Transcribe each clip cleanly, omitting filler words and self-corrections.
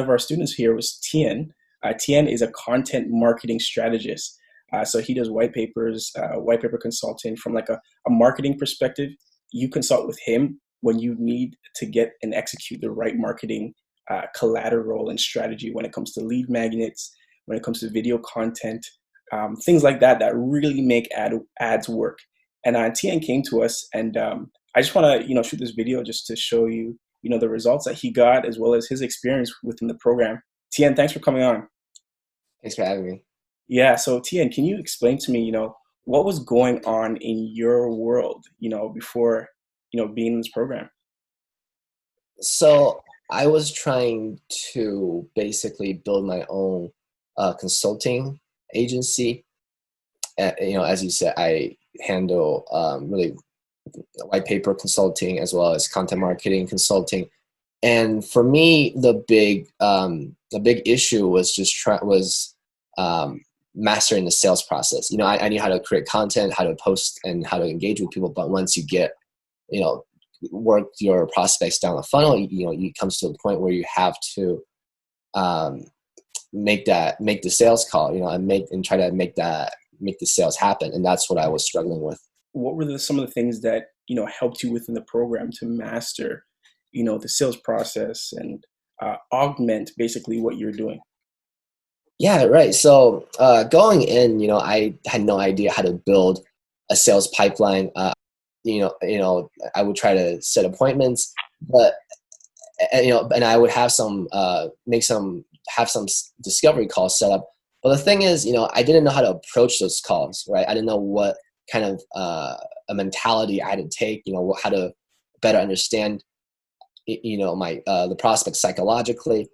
of our students here was Tien. Tien is a content marketing strategist. So he does white papers, white paper consulting from like a marketing perspective. You consult with him when you need to get and execute the right marketing collateral and strategy when it comes to lead magnets, when it comes to video content, things like that that really make ads work. And Tien came to us, and I just want to shoot this video just to show you the results that he got as well as his experience within the program. Tien, thanks for coming on. Thanks for having me. Yeah, so Tien, can you explain to me, what was going on in your world, before, being in this program? So I was trying to basically build my own consulting agency. As you said, I handle really white paper consulting as well as content marketing consulting. And for me, the big issue was mastering the sales process. I knew how to create content, how to post, and how to engage with people. But once you get, work your prospects down the funnel, it comes to a point where you have to make the sales call, and try to make the sales happen. And that's what I was struggling with. What were some of the things that, helped you within the program to master, the sales process and augment basically what you're doing? Yeah, right. So going in, I had no idea how to build a sales pipeline. I would try to set appointments, but and I would have some discovery calls set up. But the thing is, I didn't know how to approach those calls, right? I didn't know what kind of a mentality I had to take, how to better understand, the prospect psychologically.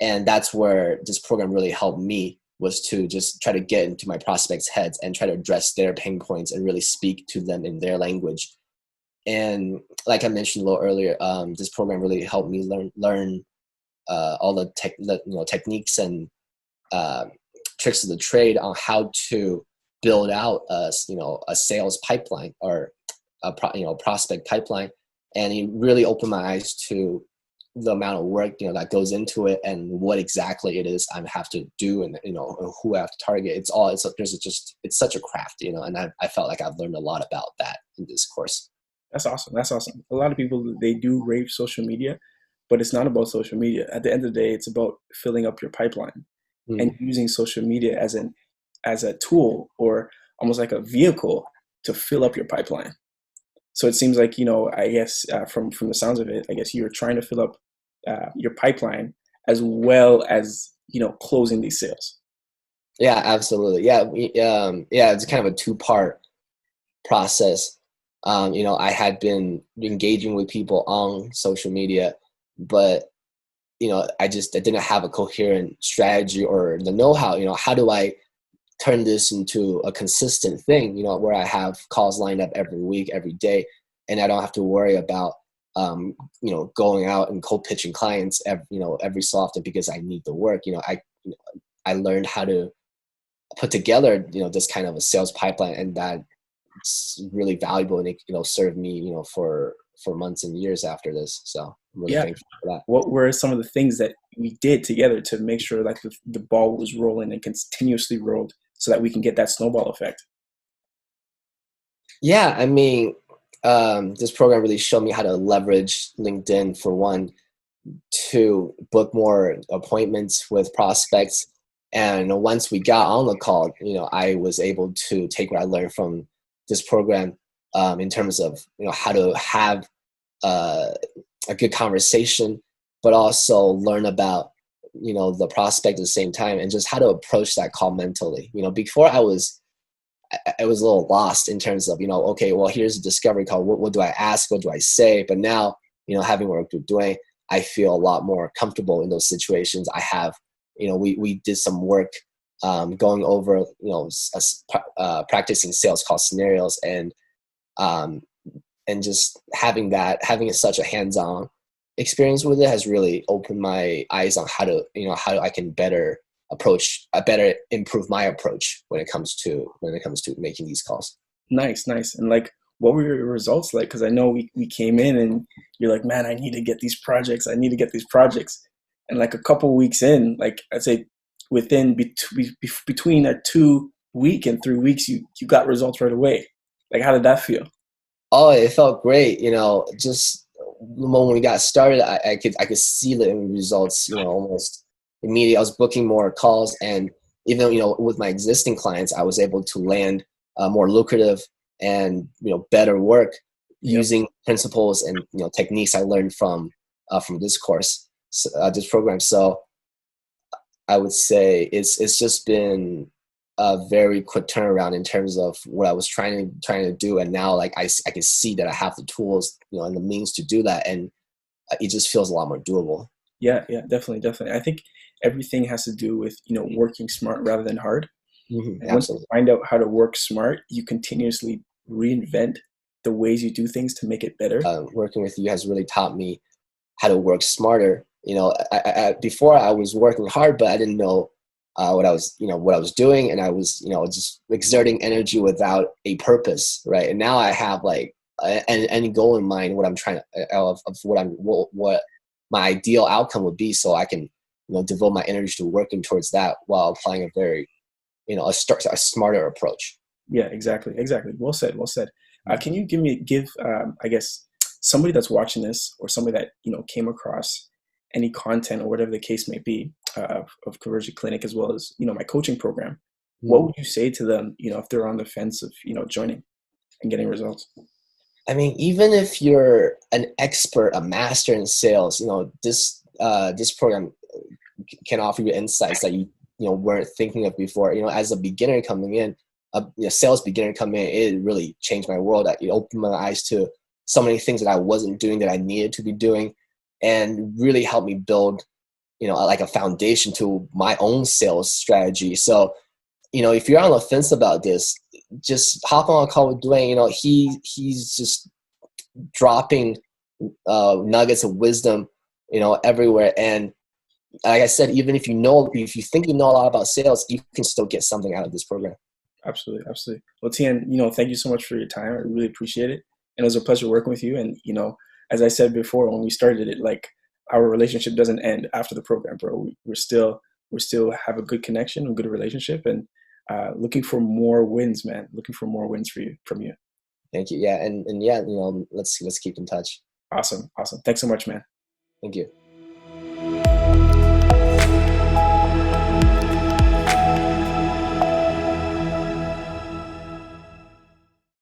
And that's where this program really helped me, was to just try to get into my prospects' heads and try to address their pain points and really speak to them in their language. And like I mentioned a little earlier, this program really helped me learn all the techniques and tricks of the trade on how to build out a sales pipeline or a prospect pipeline. And it really opened my eyes to the amount of work that goes into it and what exactly it is I have to do, and who I have to target. It's such a craft, and I felt like I've learned a lot about that in this course. That's awesome. That's awesome. A lot of people, they do rave social media, but it's not about social media. At the end of the day, it's about filling up your pipeline and using social media as a tool, or almost like a vehicle to fill up your pipeline. So it seems like, I guess from the sounds of it, I guess you're trying to fill up your pipeline as well as, closing these sales. Yeah, absolutely. Yeah. It's kind of a two-part process. I had been engaging with people on social media, but, I didn't have a coherent strategy or the know-how. How do I turn this into a consistent thing, where I have calls lined up every week, every day, and I don't have to worry about, going out and cold pitching clients every so often because I need the work. I learned how to put together, this kind of a sales pipeline, and that's really valuable, and it, served me, for months and years after this. So I'm really thankful for that. What were some of the things that we did together to make sure like the ball was rolling and continuously rolled so that we can get that snowball effect? Yeah, I mean, this program really showed me how to leverage LinkedIn, for one, to book more appointments with prospects. And once we got on the call, I was able to take what I learned from this program in terms of, how to have a good conversation, but also learn about, the prospect at the same time, and just how to approach that call mentally. Before I was a little lost in terms of, okay, well, here's a discovery call. What do I ask? What do I say? But now, having worked with Dwayne, I feel a lot more comfortable in those situations. I have, we did some work going over, practicing sales call scenarios, and just having such a hands-on experience with it has really opened my eyes on how I can better improve my approach when it comes to making these calls. Nice. And like, what were your results like? Because I know we came in and you're like, man, I need to get these projects. And like a couple weeks in, like I'd say within between a 2 week and 3 weeks, you got results right away. Like, how did that feel? Oh, it felt great. Just the moment we got started, I could see the results. Almost immediately. I was booking more calls, and even with my existing clients, I was able to land more lucrative and better work Yep. using principles and techniques I learned from this course, this program. So I would say it's just been a very quick turnaround in terms of what I was trying to do, and now like I can see that I have the tools, and the means to do that, and it just feels a lot more doable. Yeah, yeah, definitely, definitely. I think everything has to do with, working smart rather than hard. And once you Absolutely. find out how to work smart, you continuously reinvent the ways you do things to make it better. Working with you has really taught me how to work smarter. Before I was working hard, but I didn't know what I was doing, and I was just exerting energy without a purpose, right? And now I have like any goal in mind, what I'm trying to of what my ideal outcome would be, so I can devote my energy to working towards that while applying a very a smarter approach. Yeah, exactly, exactly. Well said, well said. Can you give I guess somebody that's watching this, or somebody that came across any content or whatever the case may be, of Conversion Clinic, as well as my coaching program? What Mhm. would you say to them, if they're on the fence of joining and getting results? I mean, even if you're an expert, a master in sales, this program can offer you insights that you weren't thinking of before. As a beginner coming in, a sales beginner coming in, it really changed my world. It opened my eyes to so many things that I wasn't doing that I needed to be doing, and really helped me build like a foundation to my own sales strategy. So if you're on the fence about this, just hop on a call with Dwayne. He's just dropping nuggets of wisdom, everywhere. And like I said, even if if you think you know a lot about sales, you can still get something out of this program. Absolutely, absolutely. Well, Tian, thank you so much for your time. I really appreciate it, and it was a pleasure working with you. And as I said before when we started it, like, our relationship doesn't end after the program, bro. We're still have a good connection, a good relationship, and looking for more wins, man. Looking for more wins for you from you. Thank you. Yeah, and yeah, let's keep in touch. Awesome, awesome. Thanks so much, man. Thank you.